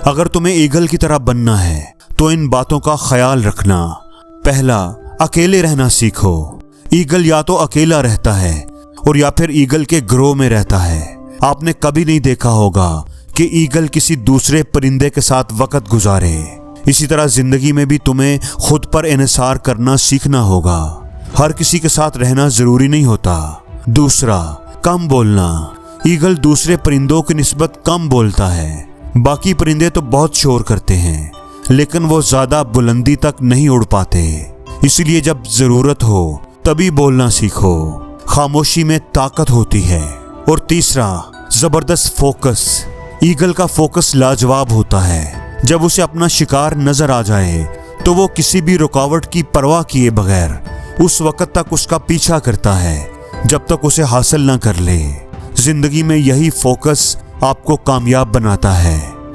अगर तुम्हें ईगल की तरह बनना है तो इन बातों का ख्याल रखना। पहला, अकेले रहना सीखो। ईगल या तो अकेला रहता है और या फिर ईगल के ग्रोह में रहता है। आपने कभी नहीं देखा होगा कि ईगल किसी दूसरे परिंदे के साथ वक्त गुजारे। इसी तरह जिंदगी में भी तुम्हें खुद पर इन्हिसार करना सीखना होगा। हर किसी के साथ रहना जरूरी नहीं होता। दूसरा, कम बोलना। ईगल दूसरे परिंदों की निस्बत कम बोलता है। बाकी परिंदे तो बहुत शोर करते हैं, लेकिन वो ज्यादा बुलंदी तक नहीं उड़ पाते। इसलिए जब जरूरत हो तभी बोलना सीखो। खामोशी में ताकत होती है। और तीसरा, जबरदस्त फोकस। ईगल का फोकस लाजवाब होता है। जब उसे अपना शिकार नजर आ जाए तो वो किसी भी रुकावट की परवाह किए बगैर उस वक्त तक उसका पीछा करता है जब तक उसे हासिल ना कर ले। जिंदगी में यही फोकस आपको कामयाब बनाता है।